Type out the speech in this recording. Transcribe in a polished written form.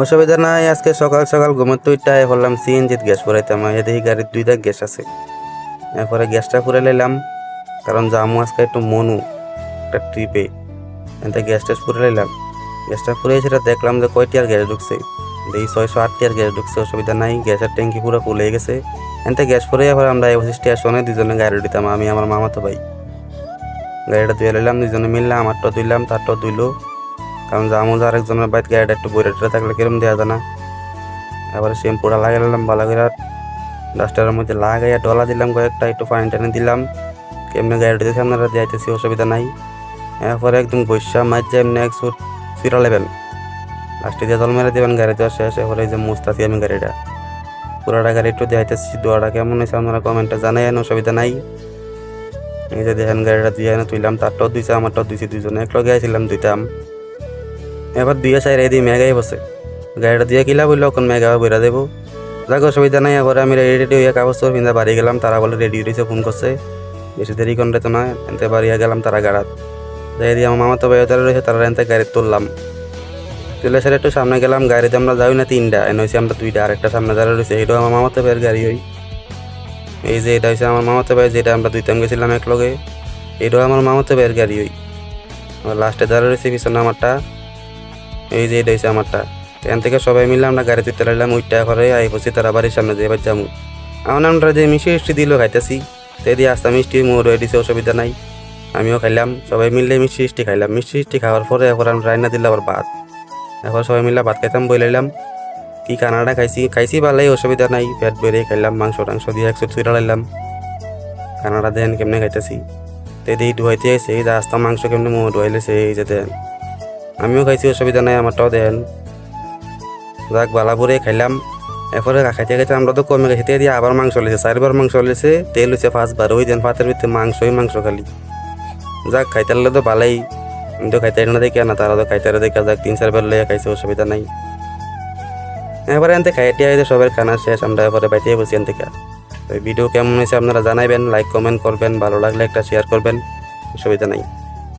অসুবিধা নাই। আজকে সকাল সকাল ঘুমের তুইটাই বললাম সিএনজিত গ্যাস ভরাইতাম, এদিকে গাড়ির 2টা গ্যাস আছে। এরপরে গ্যাসটা পুরে লাইলাম, কারণ যামু আজকে একটু মনু একটা ট্রিপে, এতে গ্যাস ট্যাস পুরে লাইলাম। গ্যাসটা পুরে সেটা দেখলাম যে কয়টিয়ার গ্যাস ঢুকছে, এই 608 গ্যাস ঢুকছে। অসুবিধা নাই, গ্যাসের ট্যাঙ্কি পুরো ফুল হয়ে গেছে। এতে গ্যাস পুরে এবার আমরা এই স্টেশনে দুজনে গাড়ি দিতাম, আমি আমার মামাতো ভাই। গাড়িটা ধুয়ে লাইলাম, দুজনে মিললাম, আমারটা ধুইলাম, তারটা ধুইলো। কারণ যামু যে আরেকজনের বাইক গাড়িটা একটু বইরে থাকলে কিরম দেওয়া যায় না। এবার শ্যাম্পুটা লাগিয়ে নিলাম ভালো করে, ডাস্টারের মধ্যে লাগাইয়া ডলা দিলাম কয়েকটা, একটু পানি টানি দিলাম। কেমনে গাড়িটা দিয়েছে আপনারা যাইতেছি, অসুবিধা নাই। এরপরে একদম বৈশা মাছ যে এমনি এক সুট ফিরা নেবেন, লাস্টে দিয়ে জল মেরে দেবেন, গাড়ি দেওয়া শেষ। এরপরে এই যে মুস্তাছি আমি গাড়িটা, পুরাটা গাড়ি একটু দেখাইতেছি। দোয়াটা কেমন হয়েছে আপনারা কমেন্টে জানাইন, অসুবিধা নাই। এই যে দেখেন গাড়িটা দিয়ে এনে তুইলাম, তারটাও দুইছে, আমারটাও দুইছি, দুজনে এক লগে আইছিলাম দুইতাম। এবার দুইয়া সাইড এই দিয়ে মেঘাই বসে, গাড়িটা দিয়ে কিলা বললো এখন মেঘা বইরা দেবো। যাক অসুবিধা নাই। এবার আমি রেডি হইয়া কাগজ তোর পিন্ধা বাড়ি গেলাম, তারা বলে রেডি হয়েছে, ফোন করছে। বেশি দেরি করে তো না, এনতে বাড়িয়া গেলাম তারা গাড়াত। যাই দিয়ে আমার মামা তো ভাই তারা রয়েছে, তারা এনতে গাড়ি তুললাম। তুলে সারে একটু সামনে গেলাম, গাড়িতে আমরা যাই না 3টা, এনে হয়েছি আমরা 2টা, আরেকটা সামনে দাঁড়া রয়েছে, এটাও আমার মামাতো ভাইয়ের গাড়ি। ওই এই যে এটা হয়েছে আমার মামাতো ভাই, যেটা আমরা দুইতাম গেছিলাম এক লগে, এটাও আমার মামাতো ভাইয়ের গাড়ি। ওই আমার লাস্টে দাঁড়া রয়েছে পিছনে আমারটা, এই যে এটা হয়েছে আমারটা। এখান থেকে সবাই মিলে আমরা গাড়ি তুলতে লাগলাম, ওইটা করে আই বসে তারা বাড়ির সামনে দিয়ে এবার যাবো। আমরা যে মিষ্টি দিল খাইতেছি, তো দিয়ে আস্তা মিষ্টি মোর হয়ে দিছে, অসুবিধা নাই। আমিও খাইলাম, সবাই মিললে মিষ্টি খাইলাম। মিষ্টি খাওয়ার পরে এবার আমরা রান্না দিলাম আবার ভাত। এবার সবাই মিলে ভাত খাইতাম বইলাইলাম। কি কানাডা খাইছি ভালোই, অসুবিধা নাই, পেট বেড়ে খাইলাম। মাংস টাংস দিয়ে একশো চুরা লাইলাম। কানাডা দেন কেমনে খাইতেছি, তো এই ধুয়াইতে আছে, এই আস্তা মাংস কেমনে মোহ ধুয়াইলেছে, এই যে দেন আমিও খাইছি, অসুবিধা নাই, আমারটাও দেন। যাক বালাপুরে খাইলাম। এরপরে খাইতে খাইতে আমরা তো কমে গেছি, দিয়ে আবার মাংস লেছে, 4বার মাংস লেছে, তেল হয়েছে 5বার। ওই দেন ভাতের ভিতরে মাংস খালি। যাক খাইতে লাগলে তো ভালোই, আমি তো খাইতে না দেখে না, তারা তো খাইতে দেখে যাক 3-4বার লইয়া খাইছে, অসুবিধা নাই। এবারে আনতে খাইতে আইতে সবার খানা শেষ, আমরা এবারে বাইতে বসি আনতে। ভিডিও কেমন হয়েছে আপনারা জানাইবেন, লাইক কমেন্ট করবেন, ভালো লাগলে একটা শেয়ার করবেন, অসুবিধা নাই।